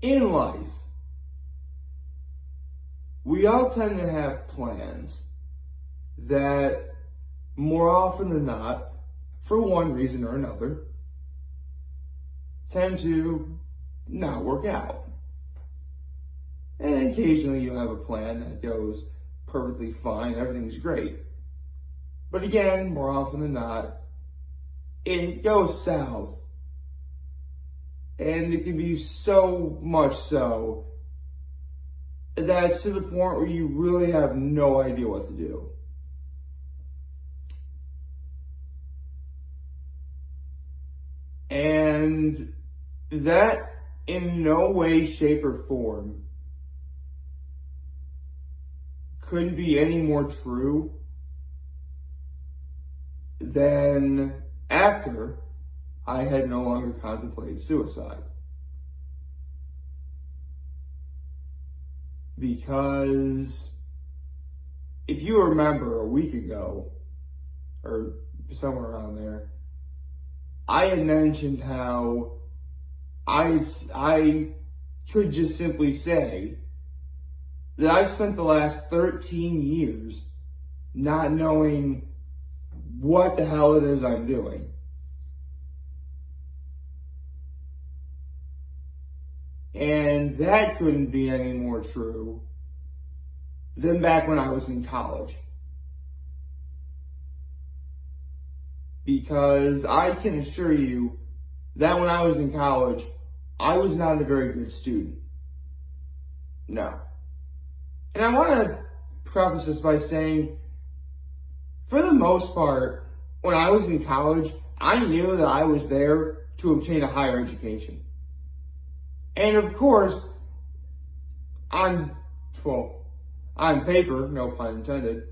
in life, we all tend to have plans that more often than not, for one reason or another, tend to not work out. And occasionally you'll have a plan that goes perfectly fine, everything's great. But again, more often than not, it goes south. And it can be so much so that it's to the point where you really have no idea what to do. And that in no way, shape, or form couldn't be any more true than after I had no longer contemplated suicide. Because if you remember a week ago, or somewhere around there, I had mentioned how I could just simply say that I've spent the last 13 years not knowing what the hell it is I'm doing. And that couldn't be any more true than back when I was in college. Because I can assure you that when I was in college, I was not a very good student. No. And I want to preface this by saying, for the most part, when I was in college, I knew that I was there to obtain a higher education. And of course, on paper, no pun intended,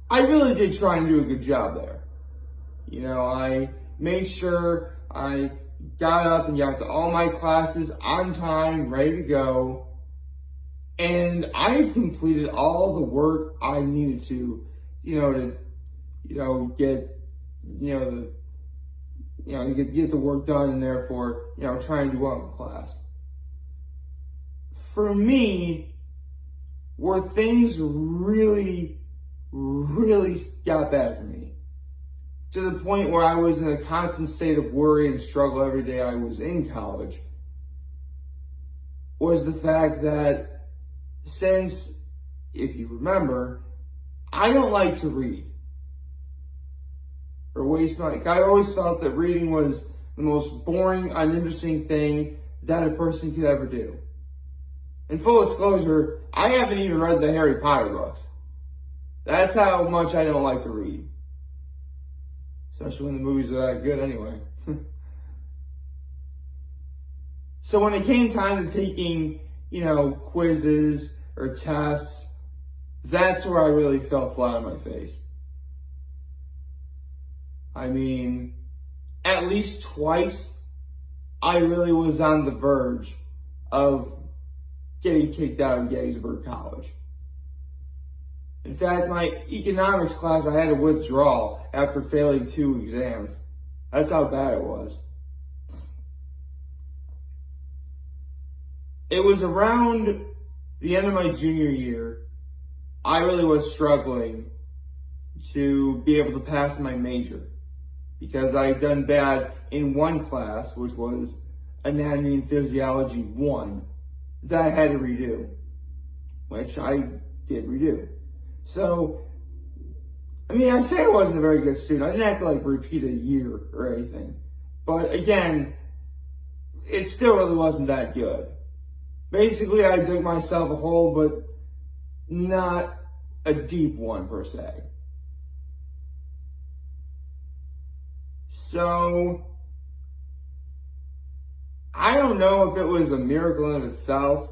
I really did try and do a good job there. You know, I made sure I got up and got to all my classes on time, ready to go. And I completed all the work I needed to get the work done, and therefore, try and do well in class. For me, where things really, really got bad for me, to the point where I was in a constant state of worry and struggle every day I was in college, was the fact that since, if you remember, I don't like to read or waste my time. I always felt that reading was the most boring, uninteresting thing that a person could ever do. In full disclosure, I haven't even read the Harry Potter books. That's how much I don't like to read. Especially when the movies are that good anyway. So when it came time to taking, quizzes or tests, that's where I really fell flat on my face. I mean, at least twice, I really was on the verge of getting kicked out of Gettysburg College. In fact, my economics class, I had to withdraw after failing 2 exams. That's how bad it was. It was around the end of my junior year, I really was struggling to be able to pass my major, because I had done bad in one class, which was Anatomy and Physiology 1, that I had to redo, which I did redo. So, I say I wasn't a very good student. I didn't have to repeat a year or anything. But again, it still really wasn't that good. Basically, I dug myself a hole, but not a deep one per se. So, I don't know if it was a miracle in itself,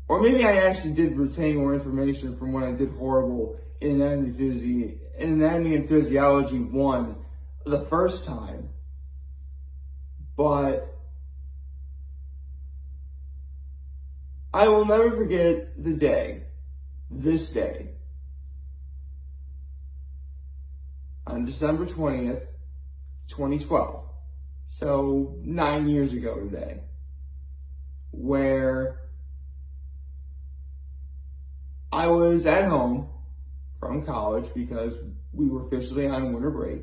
or maybe I actually did retain more information from when I did horrible in Anatomy and Physiology 1 the first time. But I will never forget this day, on December 20th, 2012. So 9 years ago today. where I was at home from college because we were officially on winter break.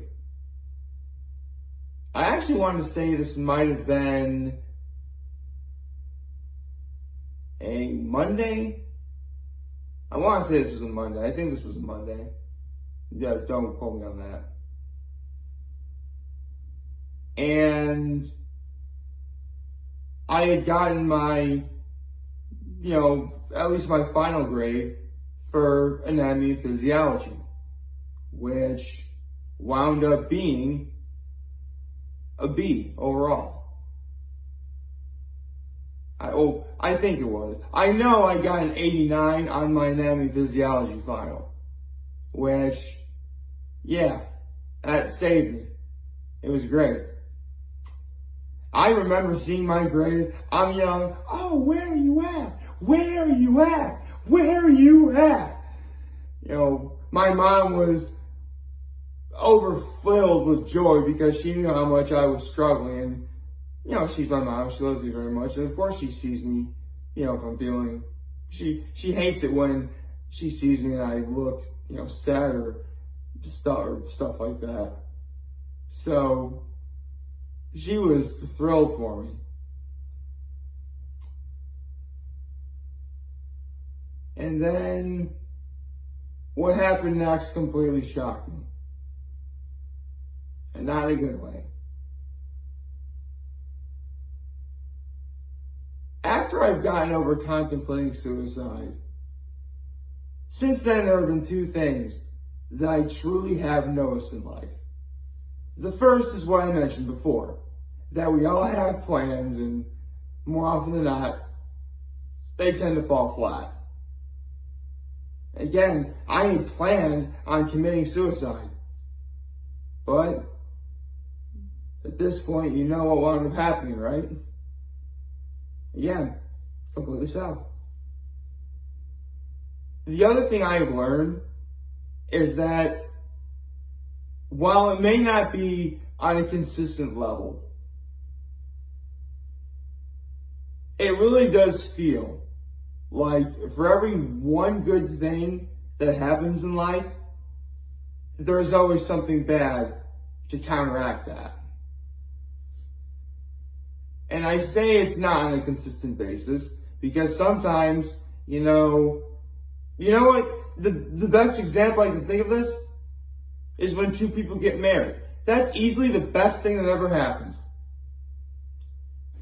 I actually wanted to say this might have been a Monday. I want to say this was a Monday. I think this was a Monday. Yeah, don't quote me on that. And I had gotten my, at least my final grade for anatomy and physiology, which wound up being a B overall. I think it was. I know I got an 89 on my anatomy and physiology final, which, yeah, that saved me. It was great. I remember seeing my grade. I'm young. Oh, where are you at? Where are you at? Where are you at? My mom was overfilled with joy because she knew how much I was struggling. And, she's my mom. She loves me very much. And of course she sees me, if I'm feeling, she hates it when she sees me and I look, sad or stuff like that. So she was thrilled for me. And then what happened next completely shocked me. And not in a good way. After I've gotten over contemplating suicide, since then there have been two things that I truly have noticed in life. The first is what I mentioned before, that we all have plans, and more often than not, they tend to fall flat. Again, I had planned on committing suicide, but at this point, you know what wound up happening, right? Again, completely south. The other thing I have learned is that while it may not be on a consistent level, it really does feel like for every one good thing that happens in life, there's always something bad to counteract that. And I say it's not on a consistent basis because sometimes, you know what? The best example I can think of this is when two people get married. That's easily the best thing that ever happens.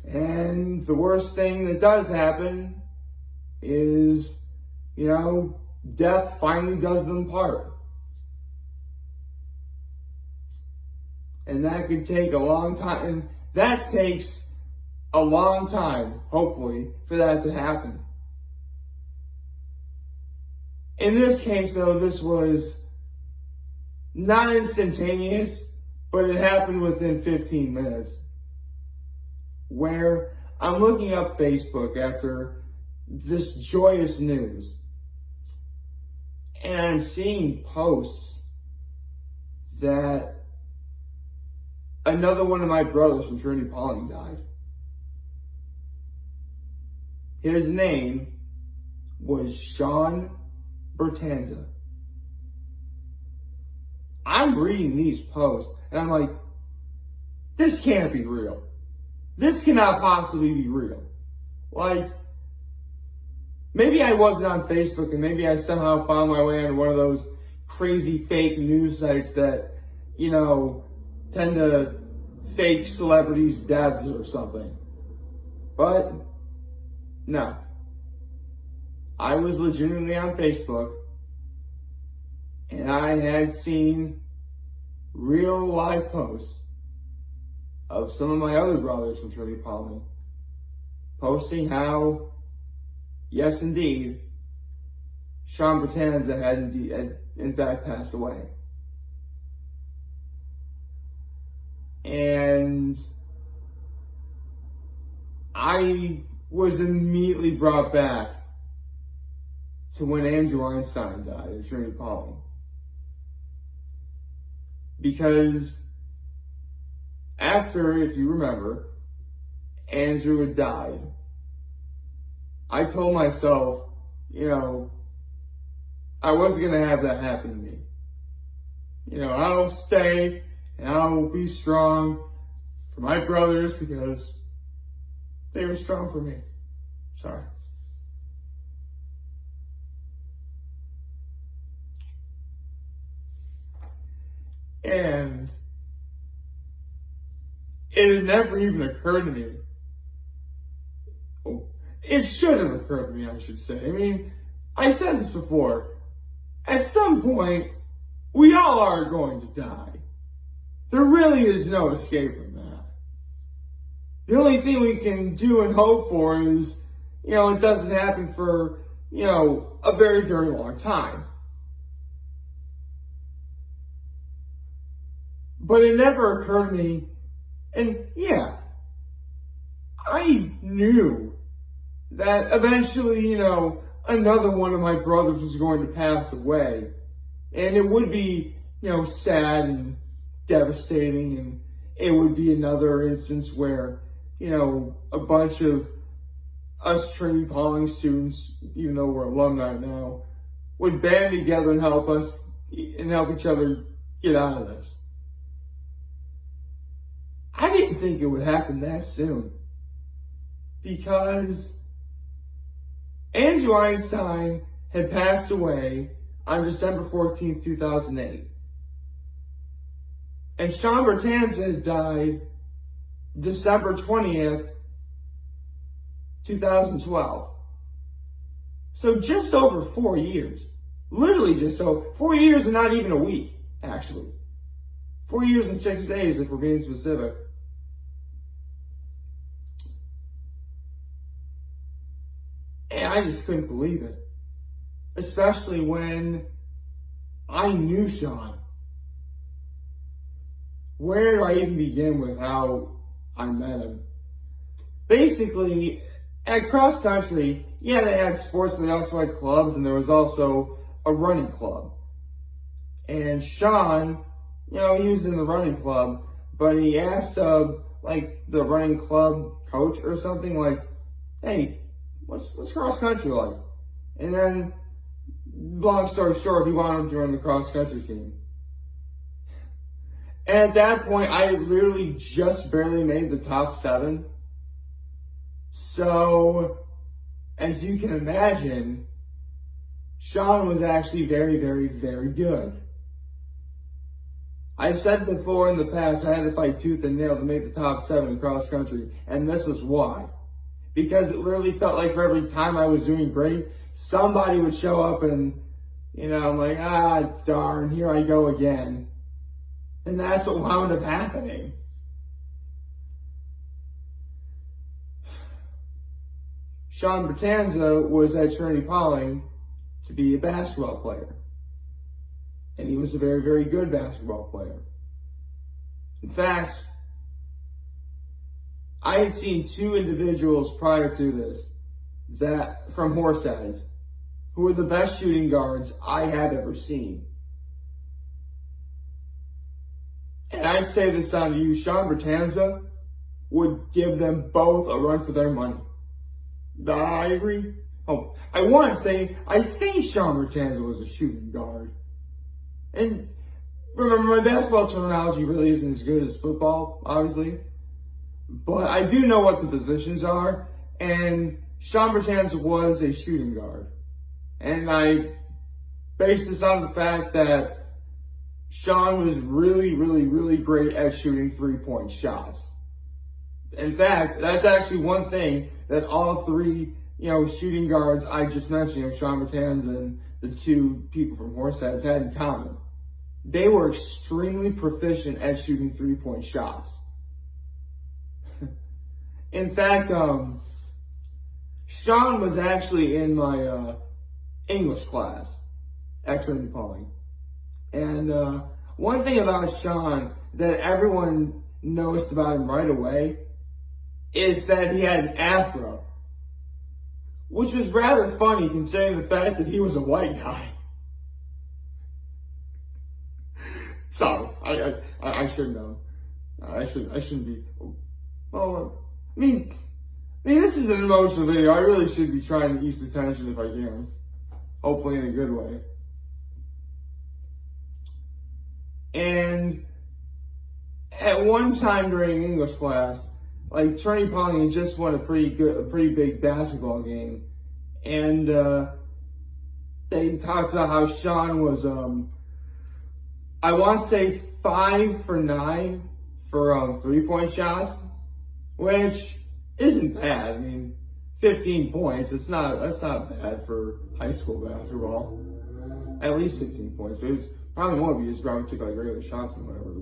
And the worst thing that does happen is, death finally does them part. And that could take a long time. And that takes a long time, hopefully, for that to happen. In this case, though, this was not instantaneous, but it happened within 15 minutes. Where I'm looking up Facebook after this joyous news, and I'm seeing posts that another one of my brothers from Trinity Pauling died. His name was Sean Bertanza. I'm reading these posts and I'm like, this can't be real. This cannot possibly be real. Like, maybe I wasn't on Facebook and maybe I somehow found my way on one of those crazy fake news sites that, tend to fake celebrities' deaths or something. But no. I was legitimately on Facebook and I had seen real live posts of some of my other brothers from Trinity Pauling posting how, yes indeed, Sean Bertanza had in fact passed away. And I was immediately brought back to when Andrew Einstein died at Trinity Pauling. Because after, if you remember, Andrew had died, I told myself, I wasn't going to have that happen to me. I'll stay and I'll be strong for my brothers because they were strong for me. Sorry. And it had never even occurred to me. It should have occurred to me, I should say. I mean, I said this before. At some point, we all are going to die. There really is no escape from that. The only thing we can do and hope for is, it doesn't happen for, a very, very long time. But it never occurred to me, and yeah, I knew that eventually, another one of my brothers was going to pass away. And it would be, sad and devastating, and it would be another instance where, a bunch of us Trinity Pauling students, even though we're alumni now, would band together and help us and help each other get out of this. I didn't think it would happen that soon, because Andrew Einstein had passed away on December 14th, 2008. And Sean Bertanza died December 20th, 2012. So just over 4 years. Literally just 4 years and not even a week, actually. 4 years and 6 days, if we're being specific. And I just couldn't believe it. Especially when I knew Sean. Where do I even begin with how I met him? Basically, at cross country, yeah, they had sports, but they also had clubs, and there was also a running club. And Sean, he was in the running club, but he asked, the running club coach or something, hey, what's cross country like? And then, long story short, he wanted to run the cross country team. And at that point, I literally just barely made the top 7. So, as you can imagine, Sean was actually very, very, very good. I've said before in the past, I had to fight tooth and nail to make the top 7 in cross country, and this is why. Because it literally felt like for every time I was doing great, somebody would show up and, I'm like, darn, here I go again. And that's what wound up happening. Sean Bertanza was at Trinity Pauling to be a basketball player. And he was a very, very good basketball player. In fact, I had seen 2 individuals prior to this from Horseheads who were the best shooting guards I had ever seen. And I say this on you, Sean Bertanza would give them both a run for their money. I agree. I want to say, I think Sean Bertanza was a shooting guard. And remember, my basketball terminology really isn't as good as football, obviously. But I do know what the positions are, and Sean Bertanza was a shooting guard. And I base this on the fact that Sean was really, really, really great at shooting 3-point shots. In fact, that's actually one thing that all 3, shooting guards I just mentioned, Sean Bertanza and the 2 people from Horseheads had in common. They were extremely proficient at shooting 3-point shots. In fact, Sean was actually in my English class at Trinity Pauling. And one thing about Sean that everyone noticed about him right away is that he had an afro, which was rather funny considering the fact that he was a white guy. Sorry, I shouldn't know. I shouldn't be. Well, I mean, this is an emotional video. I really should be trying to ease the tension if I can. Hopefully in a good way. And at one time during English class, like Trinity Pong had just won a pretty big basketball game. And they talked about how Sean was, I want to say 5 for 9 for 3-point shots, which isn't bad. I mean, 15 points, that's not bad for high school basketball. At least 15 points, but it was probably more because he probably took like regular shots and whatever.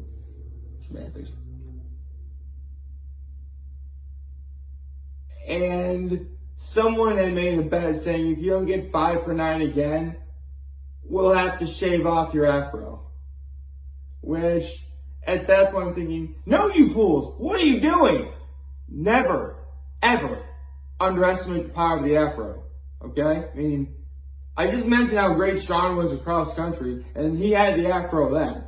Semantics. And someone had made a bet saying if you don't get 5 for 9 again, we'll have to shave off your afro. Which, at that point I'm thinking, no you fools, what are you doing? Never, ever underestimate the power of the afro, okay? I mean, I just mentioned how great Sean was across country, and he had the afro then.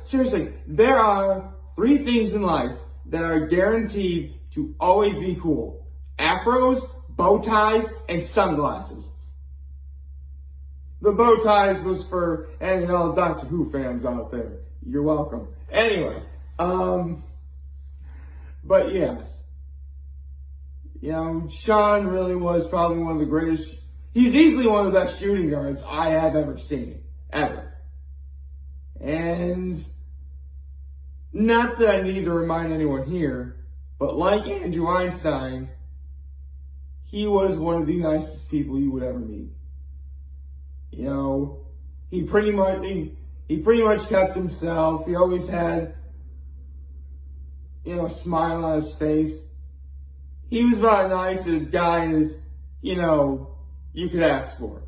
Seriously, there are 3 things in life that are guaranteed to always be cool. Afros, bow ties, and sunglasses. The bow ties was for any of all Doctor Who fans out there. You're welcome. Anyway, but yes. You know, Sean really was probably one of the greatest, he's easily one of the best shooting guards I have ever seen. Ever. And not that I need to remind anyone here, but like Andrew Einstein, he was one of the nicest people you would ever meet. You know, he pretty much kept himself. He always had, you know, a smile on his face. He was about as nice a guy as, you know, you could ask for.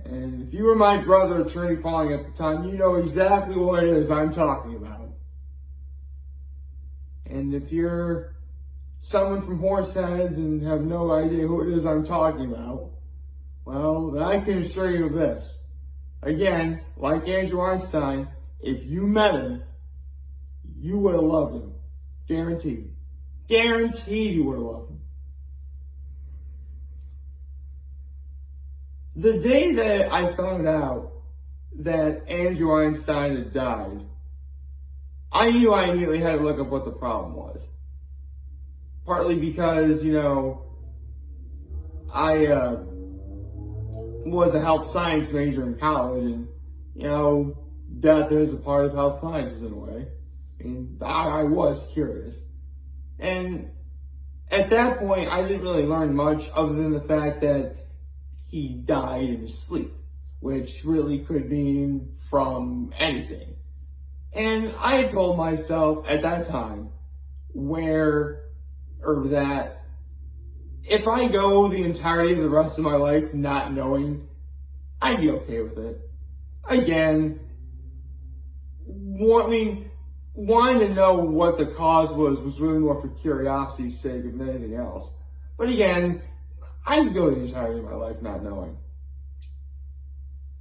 And if you were my brother at Trinity Pong at the time, you know exactly what it is I'm talking about. And if you're someone from Horseheads and have no idea who it is I'm talking about, well, then I can assure you of this. Again, like Andrew Einstein, if you met him, you would have loved him. Guaranteed. Guaranteed you would have loved him. The day that I found out that Andrew Einstein had died, I knew I immediately had to look up what the problem was. Partly because, you know, I was a health science major in college, and, you know, death is a part of health sciences in a way. And I was curious. And at that point, I didn't really learn much other than the fact that he died in his sleep, which really could mean from anything. And I had told myself at that time that if I go the entirety of the rest of my life not knowing, I'd be okay with it. Again, wanting to know what the cause was really more for curiosity's sake than anything else. But again, I'd go the entirety of my life not knowing.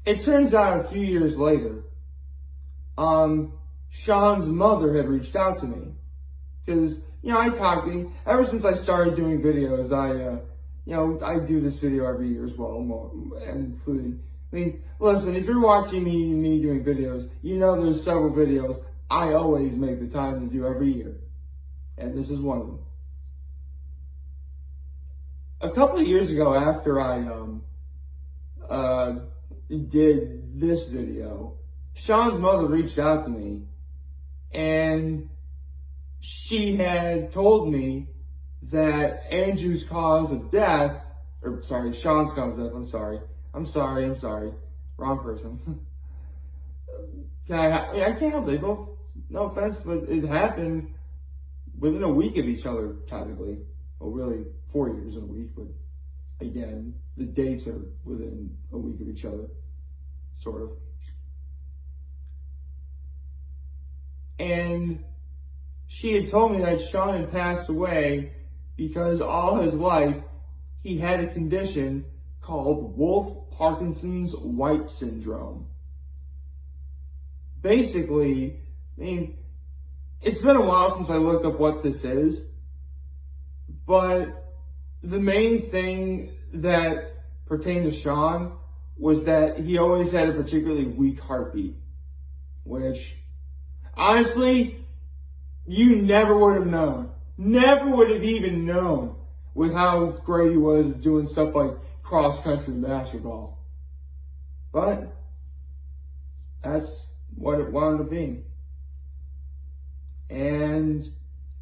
It turns out a few years later, Sean's mother had reached out to me. Because, you know, ever since I started doing videos, I do this video every year as well, including, listen, if you're watching me doing videos, you know there's several videos I always make the time to do every year. And this is one of them. A couple of years ago, after I did this video, Sean's mother reached out to me, and she had told me that Andrew's cause of death, Sean's cause of death, I'm sorry, wrong person. I can't help it, both, no offense, but it happened within a week of each other, technically. Well, really, 4 years in a week, but again, the dates are within a week of each other, sort of. And she had told me that Sean had passed away because all his life he had a condition called Wolff-Parkinson's White syndrome. Basically, it's been a while since I looked up what this is, But the main thing that pertained to Sean was that he always had a particularly weak heartbeat, which honestly, you never would have known. Never would have even known with how great he was at doing stuff like cross-country basketball. But that's what it wound up being. And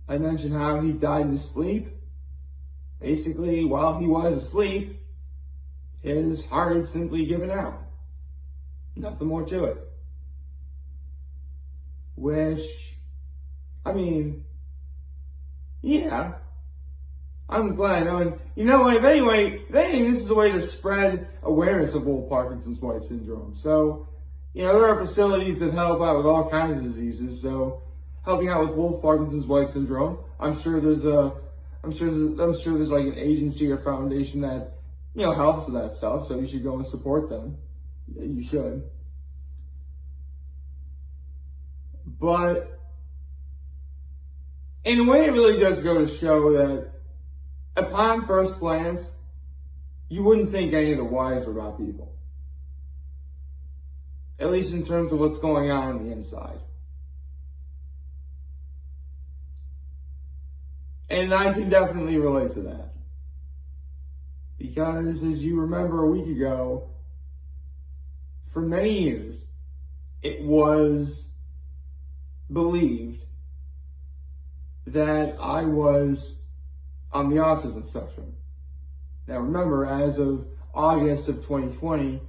I mentioned how he died in his sleep. Basically, while he was asleep, his heart had simply given out. Nothing more to it. Which, I mean, yeah, I'm glad. And you know, if anything, this is a way to spread awareness of Wolff Parkinson's White syndrome. So, you know, there are facilities that help out with all kinds of diseases. So, helping out with Wolff Parkinson's White syndrome, I'm sure there's like an agency or foundation that, you know, helps with that stuff. So you should go and support them. Yeah, you should. But in a way, it really does go to show that upon first glance, you wouldn't think any of the whys were about people. At least in terms of what's going on the inside. And I can definitely relate to that. Because as you remember a week ago, for many years, it was believed that I was on the autism spectrum. Now remember, as of August of 2020,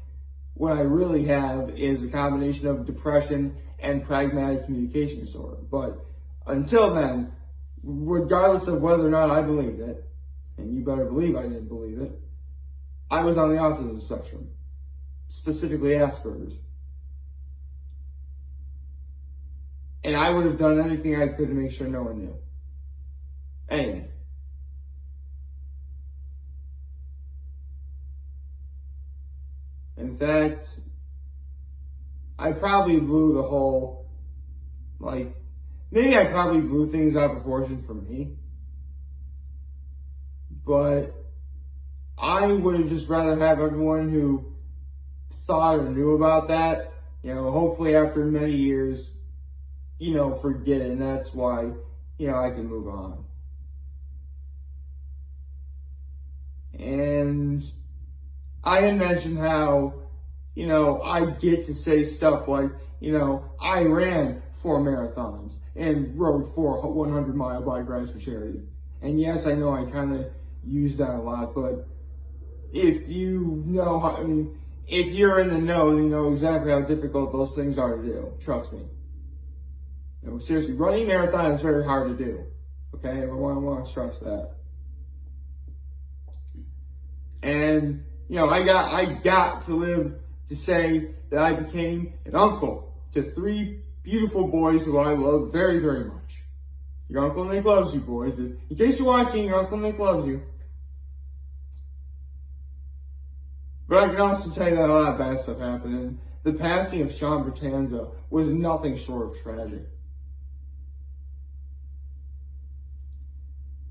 what I really have is a combination of depression and pragmatic communication disorder. But until then, regardless of whether or not I believed it, and you better believe I didn't believe it, I was on the autism spectrum, specifically Asperger's. And I would have done anything I could to make sure no one knew. Anything. In fact, I probably blew the whole, maybe I probably blew things out of proportion for me. But I would have just rather have everyone who thought or knew about that, you know, hopefully after many years, you know, forget it. And that's why, you know, I can move on. And I had mentioned how, you know, I get to say stuff like, you know, I ran 4 marathons and rode 4 100-mile bike rides for charity. And yes, I know I kind of use that a lot, but if you know how, I mean, if you're in the know, you know exactly how difficult those things are to do. Trust me. You know, seriously, running a marathon is very hard to do. Okay, I want to stress that. And you know, I got to live to say that I became an uncle to 3 beautiful boys who I love very, very much. Your Uncle Nick loves you, boys. In case you're watching, your Uncle Nick loves you. But I can also tell you that a lot of bad stuff happened, and the passing of Sean Bertanza was nothing short of tragic.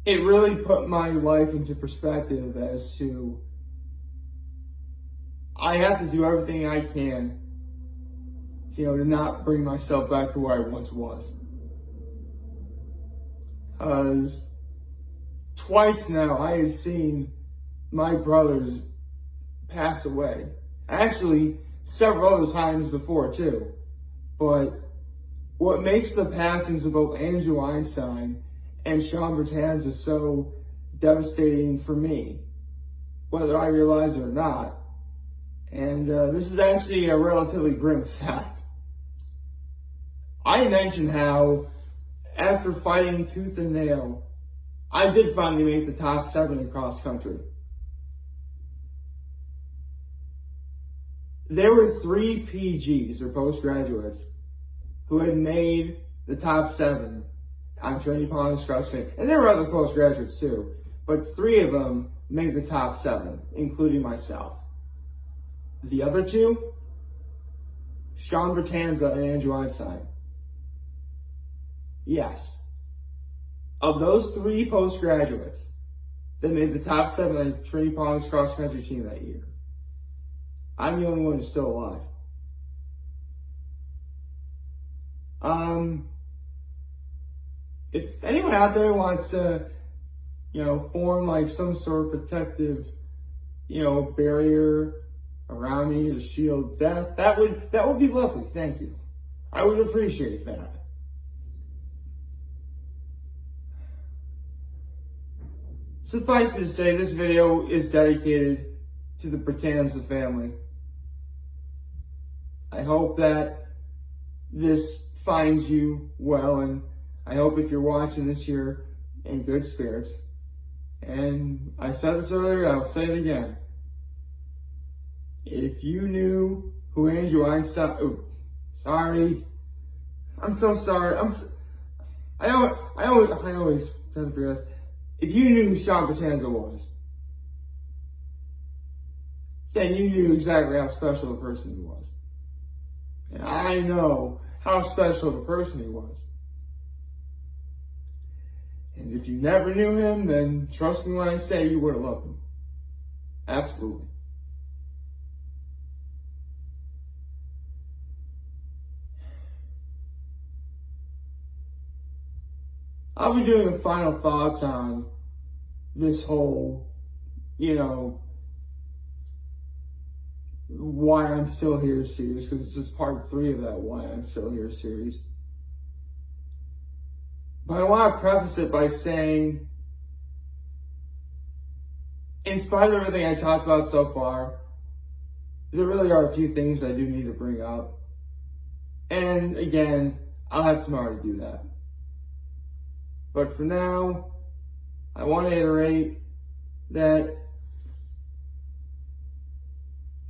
It really put my life into perspective as to I have to do everything I can, you know, to not bring myself back to where I once was. Because twice now I have seen my brothers pass away. Actually, several other times before too. But what makes the passings of both Andrew Einstein and Sean Bertanza so devastating for me, whether I realize it or not, and this is actually a relatively grim fact. I mentioned how after fighting tooth and nail, I did finally make the top 7 in cross country. There were 3 PGs, or postgraduates, who had made the top 7 on training Paul's cross country. And there were other postgraduates too, but 3 of them made the top 7, including myself. The other 2, Sean Bertanza and Andrew Einstein. Yes. Of those 3 postgraduates, that made the top 7 on Trinity Pauling's cross-country team that year. I'm the only one who's still alive. If anyone out there wants to, form like some sort of protective, barrier around me to shield death, that would be lovely. Thank you. I would appreciate that. Suffice it to say, this video is dedicated to the Bertanza family. I hope that this finds you well, and I hope if you're watching this, you're in good spirits. And I said this earlier, I'll say it again. If you knew who Andrew Einstein, sorry, I'm so sorry. I always tend to forget. If you knew who Sean Bertanza was, then you knew exactly how special a person he was. And I know how special of a person he was. And if you never knew him, then trust me when I say you would have loved him. Absolutely. I'll be doing the final thoughts on this whole, why I'm still here series, because it's just part 3 of that Why I'm Still Here series. But I want to preface it by saying, in spite of everything I talked about so far, there really are a few things I do need to bring up. And again, I'll have tomorrow to do that. But for now, I want to iterate that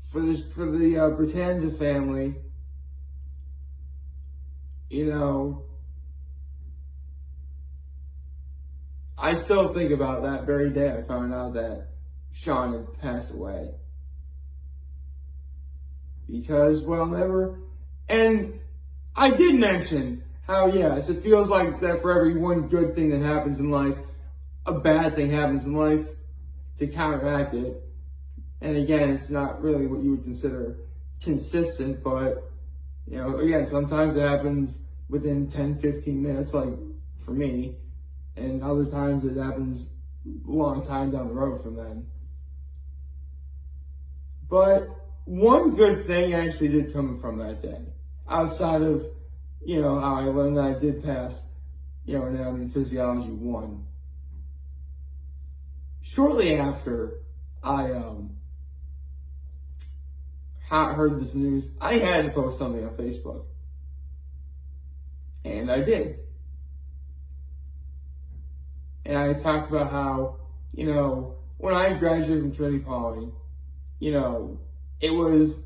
for the Bertanza family, I still think about that very day I found out that Sean had passed away. Because, and I did mention how, yes, it feels like that for every one good thing that happens in life, a bad thing happens in life to counteract it. And again, it's not really what you would consider consistent, but, again, sometimes it happens within 10, 15 minutes, like for me, and other times it happens a long time down the road from then. But one good thing actually did come from that day, outside of, how I learned that I did pass, Anatomy and Physiology 1. Shortly after I heard this news, I had to post something on Facebook. And I did. And I talked about how, when I graduated from Trinity Poly, it was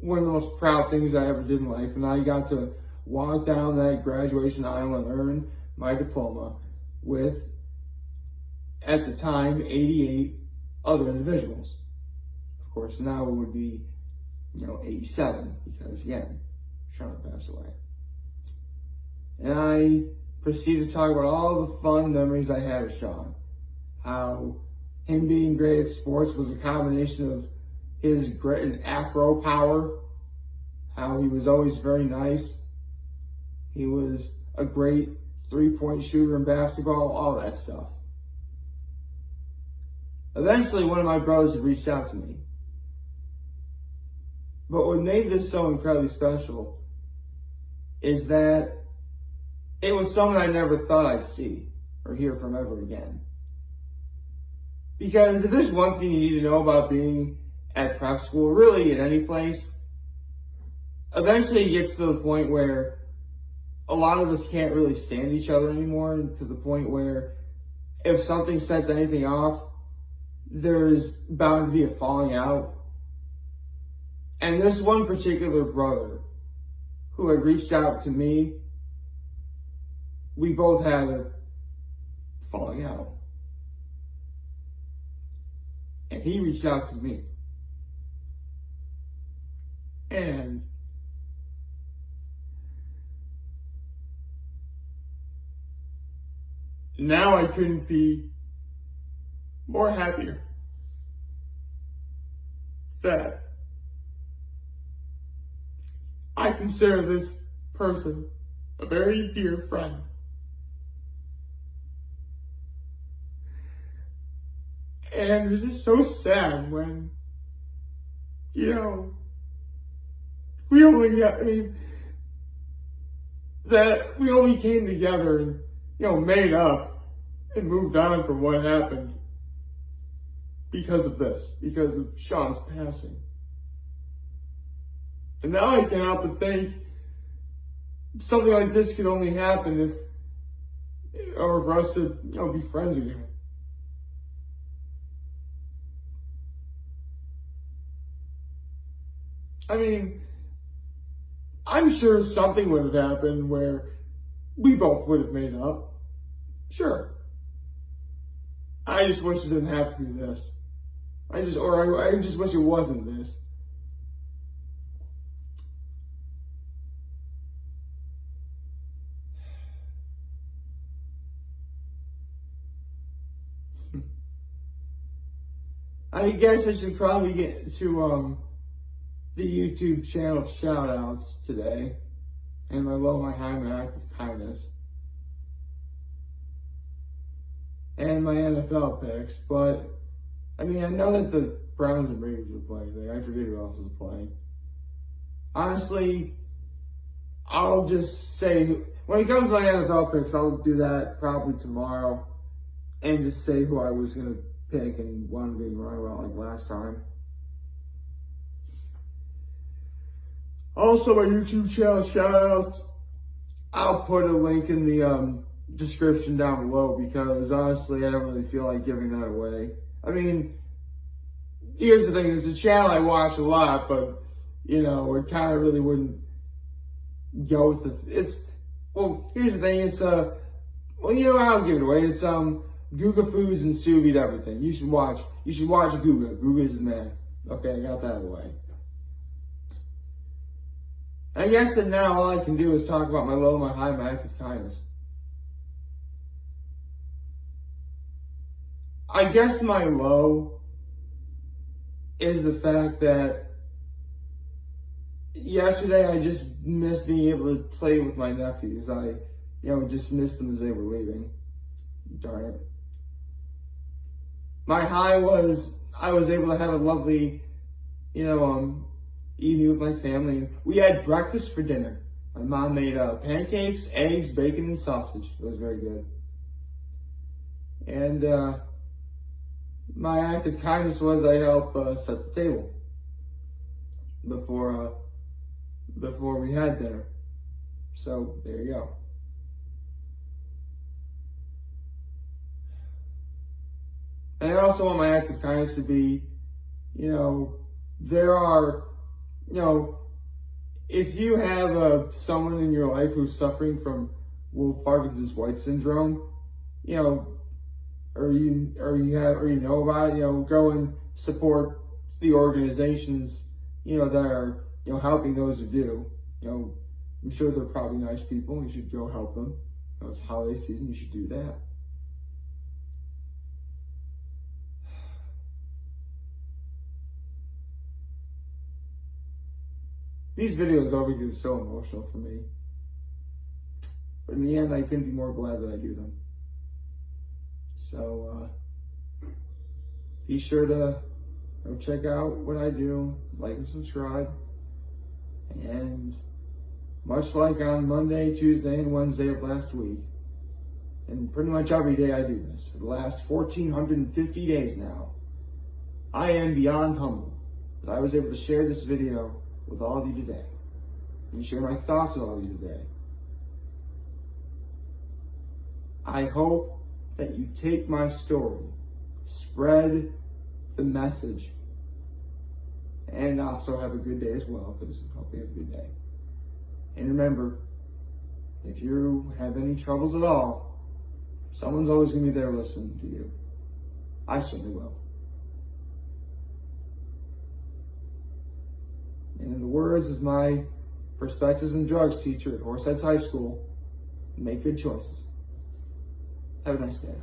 one of the most proud things I ever did in life. And I got to walk down that graduation aisle and earn my diploma with, at the time, 88 other individuals. Of course, now it would be, 87, because again, Sean passed away. And I proceeded to talk about all the fun memories I had with Sean. How him being great at sports was a combination of his grit and afro power. How he was always very nice. He was a great three-point shooter in basketball, all that stuff. Eventually, one of my brothers had reached out to me. But what made this so incredibly special is that it was someone I never thought I'd see or hear from ever again. Because if there's one thing you need to know about being at prep school, really at any place, eventually it gets to the point where a lot of us can't really stand each other anymore, to the point where if something sets anything off, there's bound to be a falling out. And this one particular brother who had reached out to me, we both had a falling out. And he reached out to me. And now I couldn't be more happier that I consider this person a very dear friend. And it was just so sad when, that we only came together and, made up and moved on from what happened because of this, because of Sean's passing. And now I can't help but think something like this could only happen for us to, be friends again. I mean, I'm sure something would have happened where we both would have made up. Sure. I just wish it didn't have to be this. I just wish it wasn't this. I guess I should probably get to the YouTube channel shout outs today, and my low, my high, my act of kindness, and my NFL picks. But I know that the Browns and Raiders are playing today. I forget who else is playing. Honestly, I'll just say, when it comes to my NFL picks, I'll do that probably tomorrow, and just say who I was gonna pick and one being right about like last time. Also, my YouTube channel shout-outs, I'll put a link in the description down below because honestly, I don't really feel like giving that away. Here's the thing, it's a channel I watch a lot, but, it kind of really wouldn't go with here's the thing, I'll give it away. It's, Guga Foods and Sous, Vide everything. You should watch Guga. Guga's the man. Okay, I got that out of the way. I guess that now all I can do is talk about my low, my high, my act of kindness. I guess my low is the fact that yesterday I just missed being able to play with my nephews. I, just missed them as they were leaving. Darn it. My high was I was able to have a lovely, eating with my family. We had breakfast for dinner. My mom made pancakes, eggs, bacon, and sausage. It was very good. And my act of kindness was I helped set the table before we had dinner. So there you go. And I also want my act of kindness to be, there are, if you have someone in your life who's suffering from Wolff-Parkinson's White syndrome, or you know about it, go and support the organizations, that are, helping those who do. I'm sure they're probably nice people. You should go help them. It's holiday season. You should do that. These videos always get so emotional for me. But in the end, I couldn't be more glad that I do them. So, be sure to check out what I do, like and subscribe. And much like on Monday, Tuesday, and Wednesday of last week, and pretty much every day I do this, for the last 1,450 days now, I am beyond humble that I was able to share this video with all of you today, and share my thoughts with all of you today. I hope that you take my story, spread the message, and also have a good day as well, because I hope you have a good day. And remember, if you have any troubles at all, someone's always going to be there listening to you. I certainly will. And in the words of my Perspectives in Drugs teacher at Horseheads High School, make good choices. Have a nice day.